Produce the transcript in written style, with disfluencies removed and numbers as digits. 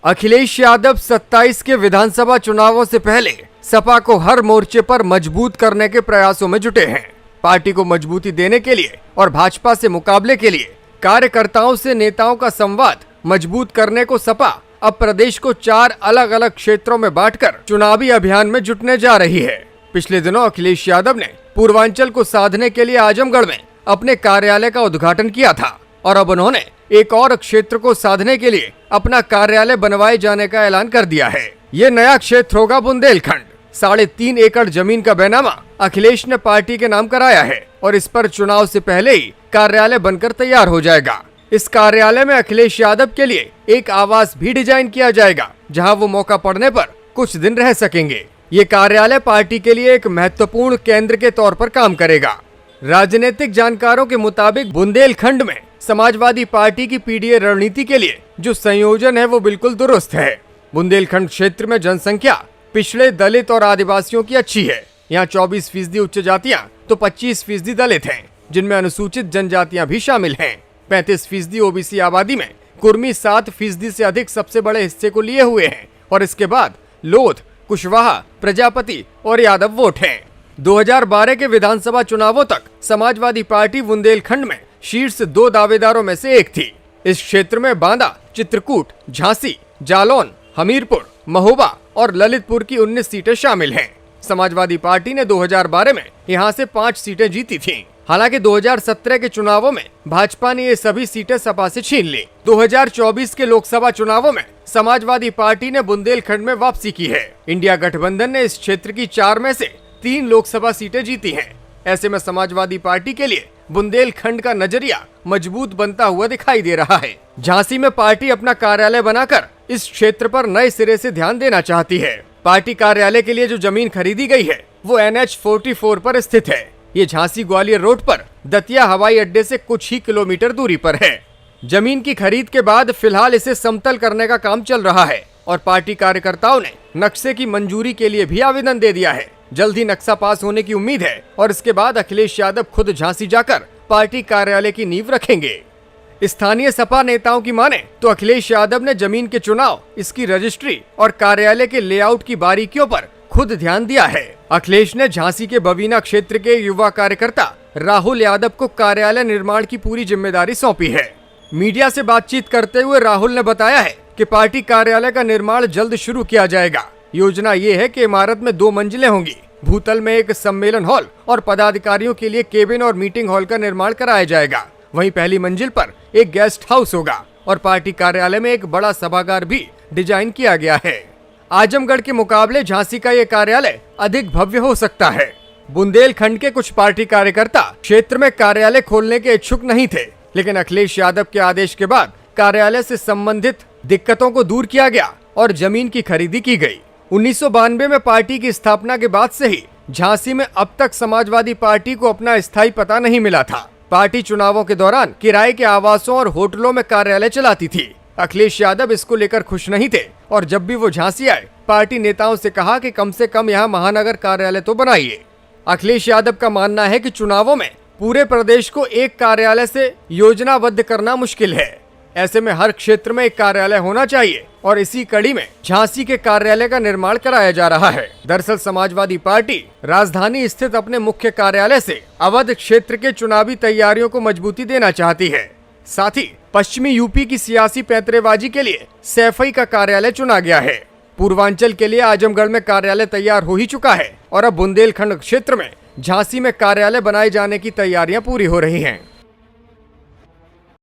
अखिलेश यादव 27 के विधानसभा चुनावों से पहले सपा को हर मोर्चे पर मजबूत करने के प्रयासों में जुटे हैं। पार्टी को मजबूती देने के लिए और भाजपा से मुकाबले के लिए कार्यकर्ताओं से नेताओं का संवाद मजबूत करने को सपा अब प्रदेश को 4 अलग अलग क्षेत्रों में बांटकर चुनावी अभियान में जुटने जा रही है। पिछले दिनों अखिलेश यादव ने पूर्वांचल को साधने के लिए आजमगढ़ में अपने कार्यालय का उद्घाटन किया था और अब उन्होंने एक और क्षेत्र को साधने के लिए अपना कार्यालय बनवाए जाने का ऐलान कर दिया है। ये नया क्षेत्र होगा बुंदेलखंड। 3.5 एकड़ जमीन का बैनामा अखिलेश ने पार्टी के नाम कराया है और इस पर चुनाव से पहले ही कार्यालय बनकर तैयार हो जाएगा। इस कार्यालय में अखिलेश यादव के लिए एक आवास भी डिजाइन किया जाएगा, जहां वो मौका पड़ने पर कुछ दिन रह सकेंगे। ये कार्यालय पार्टी के लिए एक महत्वपूर्ण केंद्र के तौर पर काम करेगा। राजनीतिक जानकारों के मुताबिक बुंदेलखंड में समाजवादी पार्टी की पीडीए रणनीति के लिए जो संयोजन है वो बिल्कुल दुरुस्त है। बुंदेलखंड क्षेत्र में जनसंख्या पिछड़े, दलित और आदिवासियों की अच्छी है। यहाँ 24% उच्च जातियाँ तो 25% दलित हैं, जिनमें अनुसूचित जनजातियां भी शामिल हैं। 35% ओबीसी आबादी में कुर्मी 7% से अधिक सबसे बड़े हिस्से को लिए हुए हैं और इसके बाद लोध, कुशवाहा, प्रजापति और यादव वोट हैं। 2012 के विधानसभा चुनावों तक समाजवादी पार्टी बुंदेलखंड में शीर्ष 2 दावेदारों में से एक थी। इस क्षेत्र में बांदा, चित्रकूट, झांसी, जालौन, हमीरपुर, महोबा और ललितपुर की 19 सीटें शामिल हैं। समाजवादी पार्टी ने 2012 में यहां से 5 सीटें जीती थीं। हालांकि 2017 के चुनावों में भाजपा ने ये सभी सीटें सपा से छीन ली। 2024 के लोकसभा चुनावों में समाजवादी पार्टी ने बुंदेलखंड में वापसी की है। इंडिया गठबंधन ने इस क्षेत्र की 4 में से 3 लोकसभा सीटें जीती हैं। ऐसे में समाजवादी पार्टी के लिए बुंदेलखंड का नजरिया मजबूत बनता हुआ दिखाई दे रहा है। झांसी में पार्टी अपना कार्यालय बनाकर इस क्षेत्र पर नए सिरे से ध्यान देना चाहती है। पार्टी कार्यालय के लिए जो जमीन खरीदी गई है वो NH 44 पर स्थित है। ये झांसी ग्वालियर रोड पर दतिया हवाई अड्डे से कुछ ही किलोमीटर दूरी पर है। जमीन की खरीद के बाद फिलहाल इसे समतल करने का काम चल रहा है और पार्टी कार्यकर्ताओं ने नक्शे की मंजूरी के लिए भी आवेदन दे दिया है। जल्द ही नक्शा पास होने की उम्मीद है और इसके बाद अखिलेश यादव खुद झांसी जाकर पार्टी कार्यालय की नींव रखेंगे। स्थानीय सपा नेताओं की माने तो अखिलेश यादव ने जमीन के चुनाव, इसकी रजिस्ट्री और कार्यालय के लेआउट की बारीकियों पर खुद ध्यान दिया है। अखिलेश ने झांसी के बवीना क्षेत्र के युवा कार्यकर्ता राहुल यादव को कार्यालय निर्माण की पूरी जिम्मेदारी सौंपी है। मीडिया से बातचीत करते हुए राहुल ने बताया है कि पार्टी कार्यालय का निर्माण जल्द शुरू किया जाएगा। योजना ये है कि इमारत में 2 मंजिलें होंगी। भूतल में एक सम्मेलन हॉल और पदाधिकारियों के लिए केबिन और मीटिंग हॉल का निर्माण कराया जाएगा। वहीं पहली मंजिल पर एक गेस्ट हाउस होगा और पार्टी कार्यालय में एक बड़ा सभागार भी डिजाइन किया गया है। आजमगढ़ के मुकाबले झांसी का ये कार्यालय अधिक भव्य हो सकता है। बुंदेलखंड के कुछ पार्टी कार्यकर्ता क्षेत्र में कार्यालय खोलने के इच्छुक नहीं थे, लेकिन अखिलेश यादव के आदेश के बाद कार्यालय से संबंधित दिक्कतों को दूर किया गया और जमीन की खरीदी की गई। 1992 में पार्टी की स्थापना के बाद से ही झांसी में अब तक समाजवादी पार्टी को अपना स्थायी पता नहीं मिला था। पार्टी चुनावों के दौरान किराए के आवासों और होटलों में कार्यालय चलाती थी। अखिलेश यादव इसको लेकर खुश नहीं थे और जब भी वो झांसी आए, पार्टी नेताओं से कहा कि कम से कम यहाँ महानगर कार्यालय तो बनाइए। अखिलेश यादव का मानना है कि चुनावों में पूरे प्रदेश को एक कार्यालय से योजनाबद्ध करना मुश्किल है। ऐसे में हर क्षेत्र में एक कार्यालय होना चाहिए और इसी कड़ी में झांसी के कार्यालय का निर्माण कराया जा रहा है। दरअसल समाजवादी पार्टी राजधानी स्थित अपने मुख्य कार्यालय से अवध क्षेत्र के चुनावी तैयारियों को मजबूती देना चाहती है। साथ ही पश्चिमी यूपी की सियासी पैंतरेबाजी के लिए सैफई का कार्यालय चुना गया है। पूर्वांचल के लिए आजमगढ़ में कार्यालय तैयार हो ही चुका है और अब बुंदेलखंड क्षेत्र में झांसी में कार्यालय बनाए जाने की तैयारियां पूरी हो रही हैं।